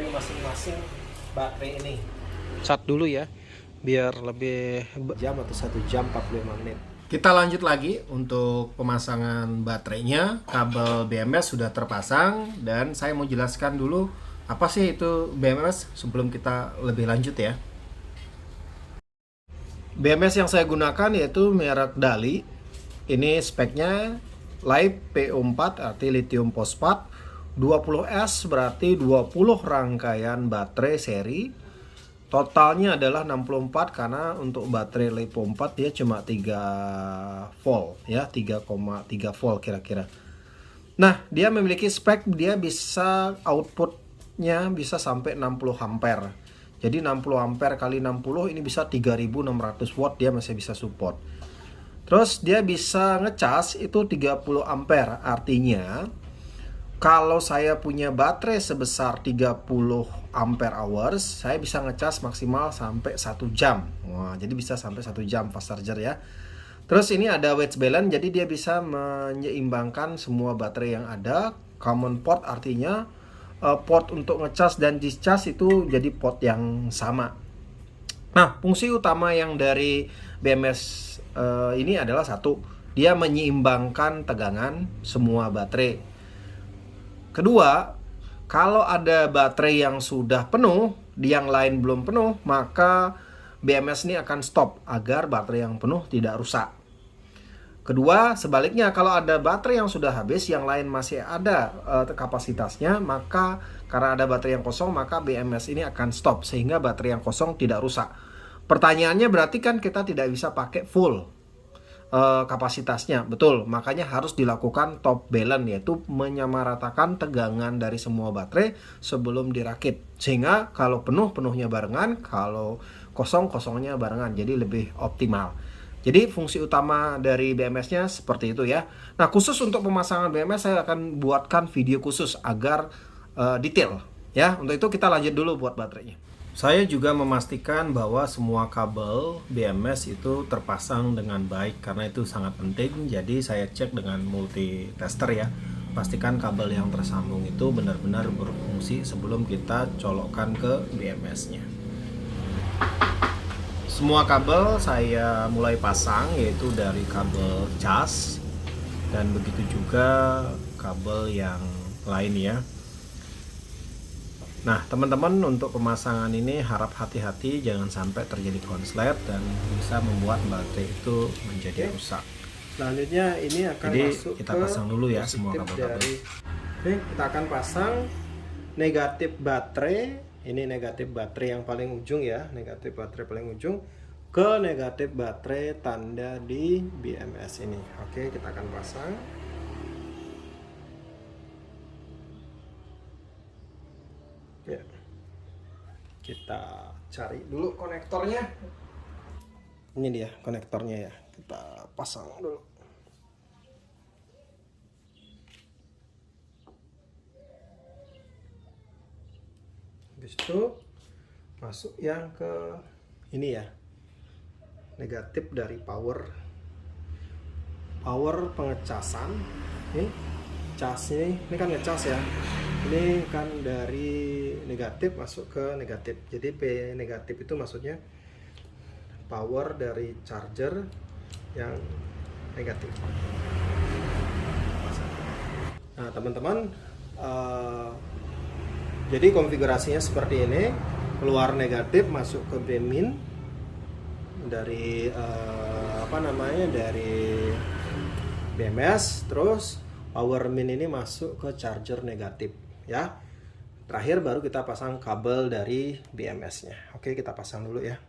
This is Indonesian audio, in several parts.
dari masing-masing baterai ini. Cat dulu ya, biar lebih Jam atau 1 jam 45 menit. Kita lanjut lagi untuk pemasangan baterainya. Kabel BMS sudah terpasang dan saya mau jelaskan dulu apa sih itu BMS sebelum kita lebih lanjut ya. BMS yang saya gunakan yaitu merek Dali. Ini speknya Light PO4 arti lithium fosfat, 20S berarti 20 rangkaian baterai seri. Totalnya adalah 64 karena untuk baterai LiPo 4 dia cuma 3 volt ya, 3,3 volt kira-kira. Nah, dia memiliki spek dia bisa outputnya bisa sampai 60 ampere. Jadi 60 ampere kali 60 ini bisa 3600 watt dia masih bisa support. Terus dia bisa ngecas itu 30 ampere, artinya kalau saya punya baterai sebesar 30 ampere hours, saya bisa ngecas maksimal sampai 1 jam. Wah, jadi bisa sampai 1 jam fast charger ya. Terus ini ada wedge balance, jadi dia bisa menyeimbangkan semua baterai yang ada. Common port artinya port untuk ngecas dan discharge itu jadi port yang sama. Nah, fungsi utama yang dari BMS ini adalah satu, dia menyeimbangkan tegangan semua baterai. Kedua, kalau ada baterai yang sudah penuh, yang lain belum penuh, maka BMS ini akan stop agar baterai yang penuh tidak rusak. Kedua, sebaliknya kalau ada baterai yang sudah habis, yang lain masih ada kapasitasnya, maka karena ada baterai yang kosong, maka BMS ini akan stop sehingga baterai yang kosong tidak rusak. Pertanyaannya berarti kan kita tidak bisa pakai full kapasitasnya, betul. Makanya harus dilakukan top balance, yaitu menyamaratakan tegangan dari semua baterai sebelum dirakit, sehingga kalau penuh penuhnya barengan, kalau kosong kosongnya barengan, jadi lebih optimal. Jadi fungsi utama dari BMS-nya seperti itu ya. Nah, khusus untuk pemasangan BMS saya akan buatkan video khusus agar detail ya. Untuk itu kita lanjut dulu buat baterainya. Saya juga memastikan bahwa semua kabel BMS itu terpasang dengan baik karena itu sangat penting. Jadi saya cek dengan multi tester ya. Pastikan kabel yang tersambung itu benar-benar berfungsi sebelum kita colokkan ke BMS-nya. Semua kabel saya mulai pasang, yaitu dari kabel cas dan begitu juga kabel yang lain ya. Nah, teman-teman, untuk pemasangan ini harap hati-hati jangan sampai terjadi konslet dan bisa membuat baterai itu menjadi rusak. Selanjutnya ini akan Jadi masuk kita pasang dulu ya semua kabel-kabel. Oke, kita akan pasang negatif baterai. Ini negatif baterai yang paling ujung ya, negatif baterai paling ujung ke negatif baterai tanda di BMS ini. Oke, kita akan pasang. Ya, kita cari dulu konektornya. Ini dia konektornya ya, kita pasang dulu. Habis itu masuk yang ke ini ya, negatif dari power pengecasan. Ini casnya, ini kan ngecas ya, ini kan dari negatif masuk ke negatif. Jadi P negatif itu maksudnya power dari charger yang negatif. Nah, teman-teman, jadi konfigurasinya seperti ini. Keluar negatif masuk ke B min dari dari BMS, terus power min ini masuk ke charger negatif ya. Terakhir baru kita pasang kabel dari BMS-nya. Oke, kita pasang dulu ya.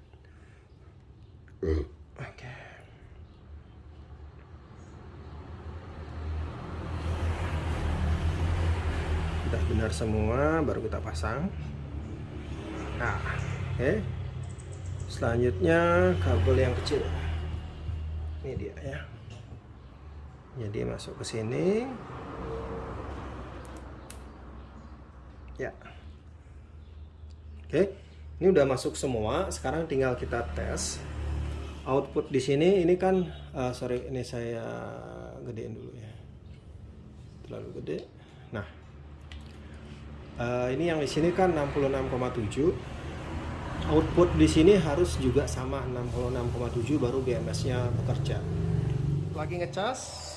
Oke. Udah benar semua, baru kita pasang. Nah, oke. Selanjutnya kabel yang kecil. Ini dia ya. Jadi masuk ke sini. Ya. Oke. Ini udah masuk semua. Sekarang tinggal kita tes. Output di sini ini kan sorry, ini saya gedein dulu ya. Terlalu gede. Nah, Ini yang di sini kan 66,7. Output di sini harus juga sama 66,7 baru BMS-nya bekerja. Lagi ngecas.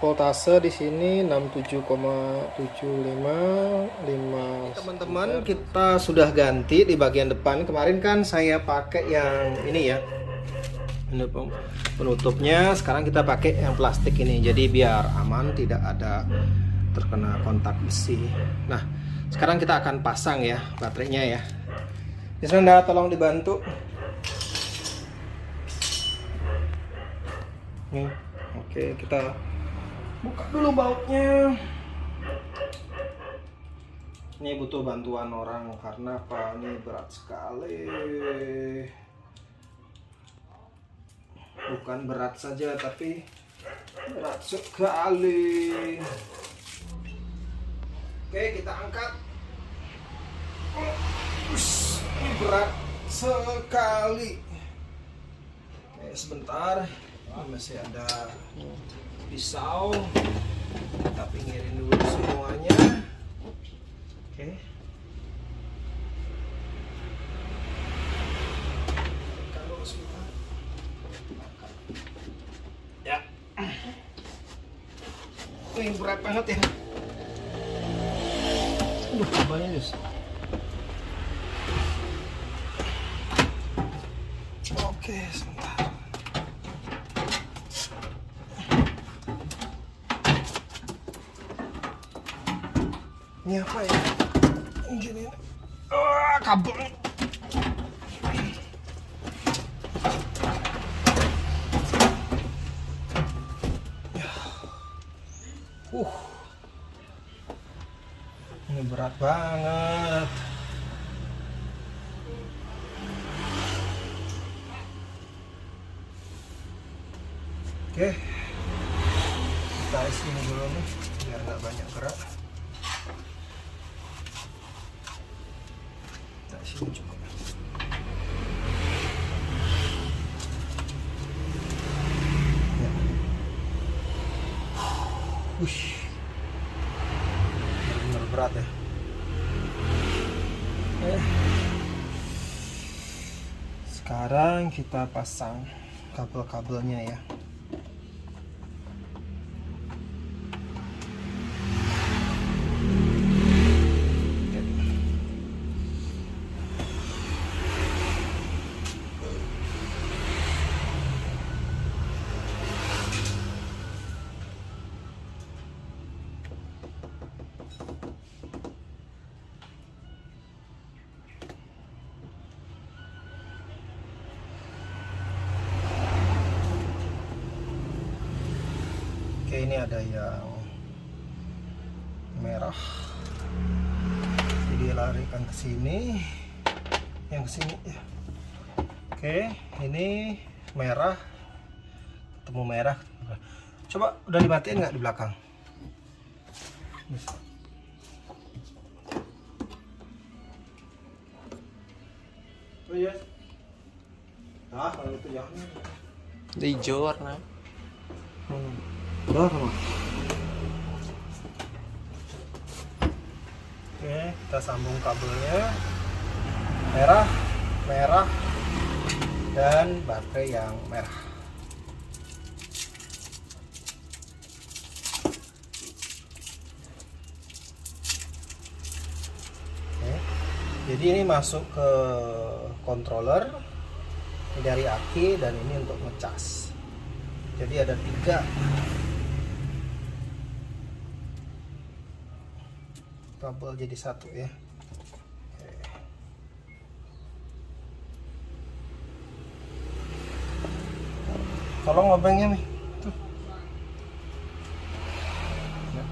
Voltase di sini 67,75. Teman-teman, kita sudah ganti di bagian depan. Kemarin kan saya pakai yang ini ya. Ini penutupnya. Sekarang kita pakai yang plastik ini. Jadi biar aman, tidak ada terkena kontak besi. Nah, sekarang kita akan pasang ya baterainya ya. Yusnanda, tolong dibantu. Nih, oke, kita buka dulu bautnya. Ini butuh bantuan orang karena apa? Ini berat sekali. Bukan berat saja, tapi berat sekali. Oke, kita angkat. Ini berat sekali. Oke, sebentar. Masih ada pisau. Kita pinggirin dulu semuanya. Oke. Kalau sebentar. Ya. Ini berat banget ya. Aduh, kabelnya Yus. Oke, sebentar. Ini apa ya? Gini. Kabel. Ya. Ini berat banget. Oke, kita isi ini dulu nih biar nggak banyak gerak. Kita isi ini cukup. Ya. Benar-benar berat ya. Sekarang kita pasang kabel-kabelnya ya. Oke, ini ada yang merah, jadi larikan ke sini, yang ke sini ya. Oke, ini merah, ketemu merah. Coba udah dimatiin nggak di belakang? Oh iya. Nah, kalau itu jangan. Hijau warna. Udah sama. Oke, kita sambung kabelnya. Merah, merah, dan baterai yang merah. Oke, jadi ini masuk ke controller, ini dari aki, dan ini untuk ngecas. Jadi ada 3 kabel jadi 1 ya. Oke. Tolong obengnya nih. Tuh. Ya.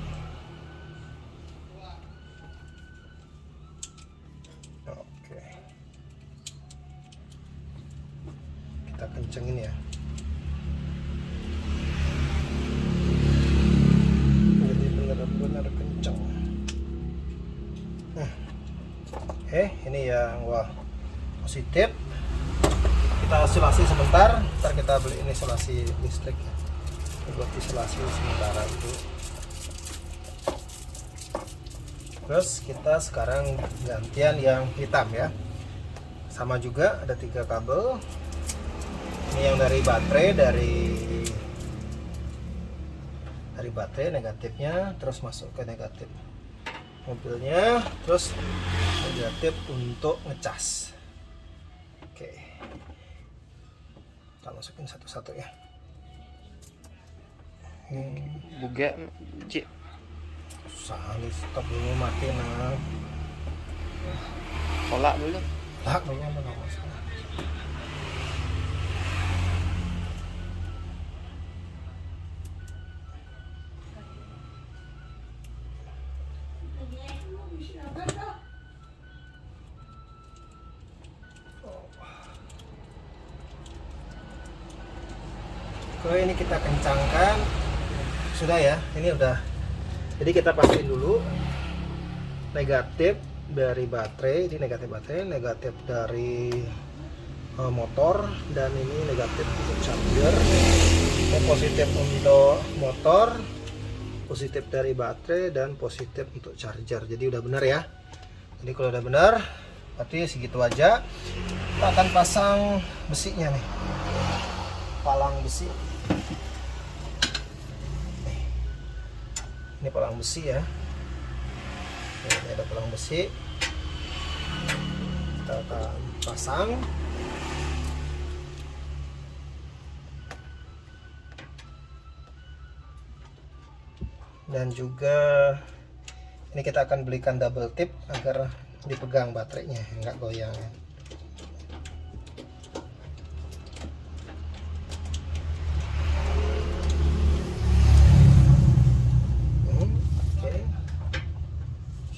Oke. Kita kencengin ya. Jadi benar-benar kenceng. Oke, ini yang positif. Kita isolasi sebentar, ntar kita beli ini isolasi listrik ya. Ini buat isolasi sementara itu. Terus kita sekarang gantian yang hitam ya. Sama juga ada 3 kabel. Ini yang dari baterai, dari baterai negatifnya, terus masuk ke negatif mobilnya, terus negatif untuk ngecas. Oke, kita masukin satu-satu ya. Buga, Cik. Susah nih, stop dulu, mati nah. Tolak dulu. Tak, kayaknya nggak masalah. Oke, ini kita kencangkan. Sudah ya, ini udah. Jadi kita pastiin dulu negatif dari baterai, ini negatif baterai, negatif dari motor, dan ini negatif untuk charger. Ini positif untuk motor, positif dari baterai, dan positif untuk charger. Jadi udah benar ya. Jadi kalau udah benar, berarti segitu aja. Kita akan pasang besinya nih, palang besi. Ini palang besi ya. Ini ada palang besi. Kita akan pasang. Dan juga ini kita akan belikan double tip agar dipegang baterainya, nggak goyang ya.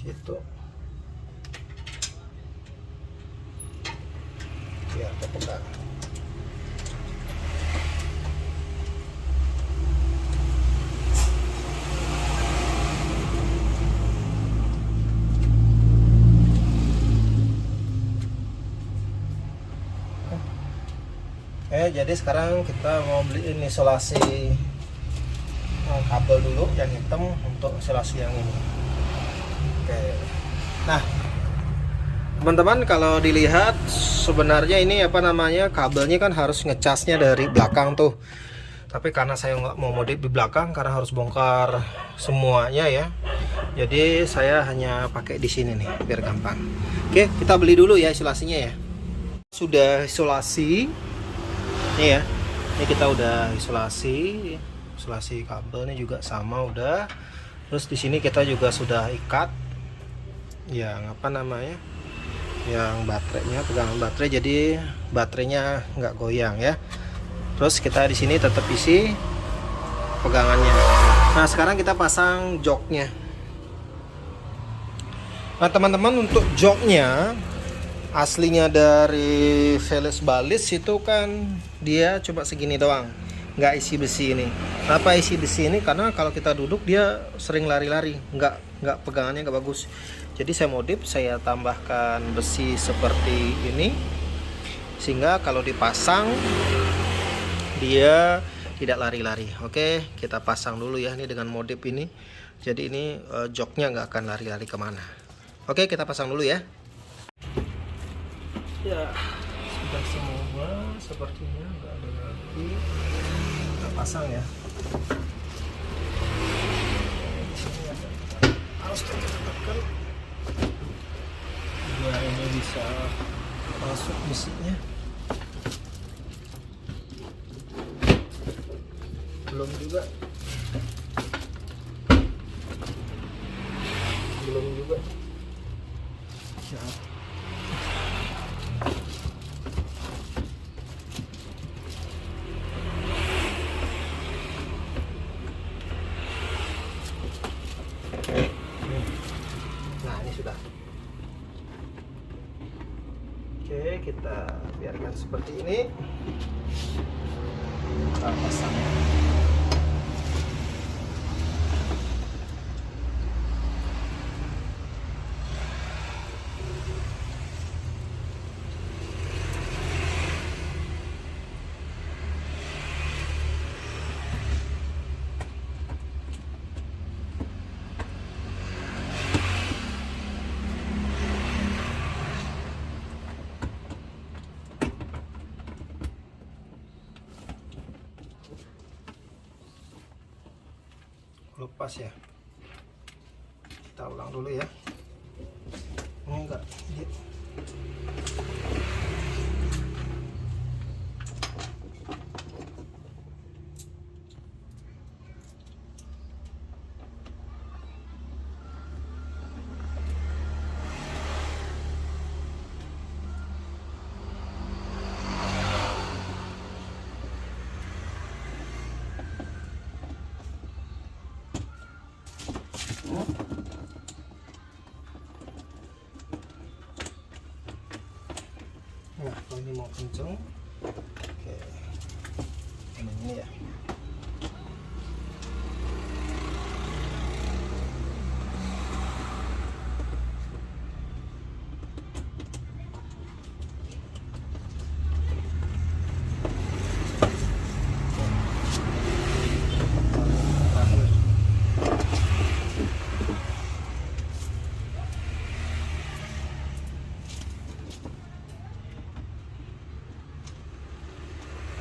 Situ biar kepegang. Jadi sekarang kita mau beliin isolasi kabel dulu yang hitam untuk isolasi yang ini. Oke. Nah, teman-teman, kalau dilihat sebenarnya ini apa namanya, kabelnya kan harus ngecasnya dari belakang tuh. Tapi karena saya nggak mau modif di belakang karena harus bongkar semuanya ya. Jadi saya hanya pakai di sini nih biar gampang. Oke, kita beli dulu ya isolasinya ya. Sudah isolasi. Nih ya. Ini kita udah isolasi kabelnya juga sama udah. Terus di sini kita juga sudah ikat yang apa namanya, yang baterainya, pegangan baterai, jadi baterainya nggak goyang ya. Terus kita di sini tetap isi pegangannya. Nah sekarang kita pasang joknya. Nah teman-teman, untuk joknya aslinya dari Veles Balis itu kan dia cuma segini doang, nggak isi besi ini. Kenapa isi besi ini? Karena kalau kita duduk dia sering lari-lari, nggak pegangannya nggak bagus. Jadi saya modif, saya tambahkan besi seperti ini sehingga kalau dipasang dia tidak lari-lari. Oke, kita pasang dulu ya ini dengan modif ini. Jadi ini joknya nggak akan lari-lari kemana. Oke, kita pasang dulu ya. Ya, sudah semua sepertinya, nggak ada lagi. Kita pasang ya. Harus tekan biar ini bisa masuk besinya. Belum juga. Ya. Nah ini sudah. Oke, kita biarkan seperti ini. Kita pasang. lepas ya. Kita ulang dulu ya. Ini enggak dia. Nah, kalau ini mau kenceng, oke, ini ya.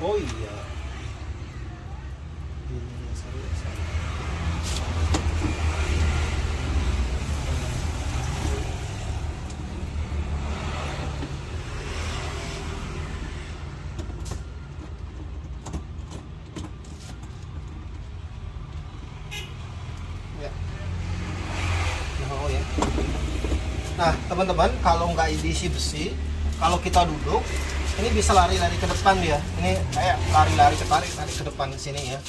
Oh iya, ini seru. Ya, oh ya. Nah teman-teman, kalau nggak diisi besi, kalau kita duduk ini bisa lari-lari ke depan dia. Ini kayak lari-lari tarik ke depan ke sini ya.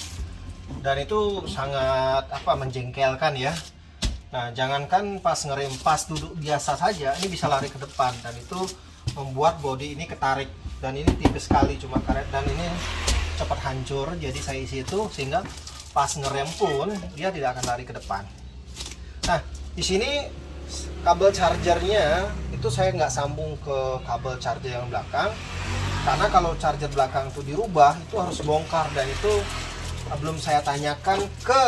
Dan itu sangat menjengkelkan ya. Nah, jangankan pas ngerem, pas duduk biasa saja ini bisa lari ke depan dan itu membuat bodi ini ketarik. Dan ini tipis sekali cuma karet dan ini cepat hancur. Jadi saya isi itu sehingga pas ngerem pun dia tidak akan lari ke depan. Nah, di sini kabel chargernya itu saya nggak sambung ke kabel charger yang belakang, karena kalau charger belakang itu dirubah itu harus bongkar dan itu belum saya tanyakan ke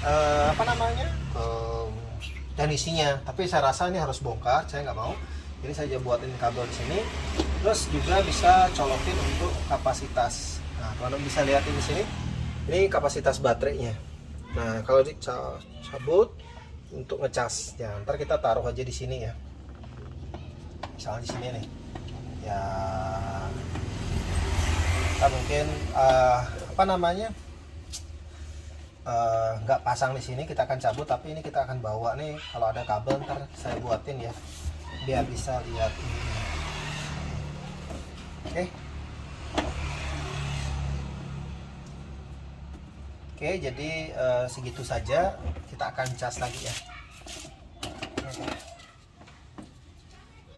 ke teknisinya, tapi saya rasa ini harus bongkar, saya nggak mau. Jadi saya buatin kabel di sini, terus juga bisa colokin untuk kapasitas. Nah, teman-teman bisa lihat di sini, ini kapasitas baterainya. Nah, kalau dicabut untuk ngecas, ya ntar kita taruh aja di sini ya. Misalnya di sini nih, ya kita mungkin nggak pasang di sini, kita akan cabut, tapi ini kita akan bawa nih. Kalau ada kabel ntar saya buatin ya, biar bisa lihat ini. Oke, jadi segitu saja. Kita akan cas lagi ya.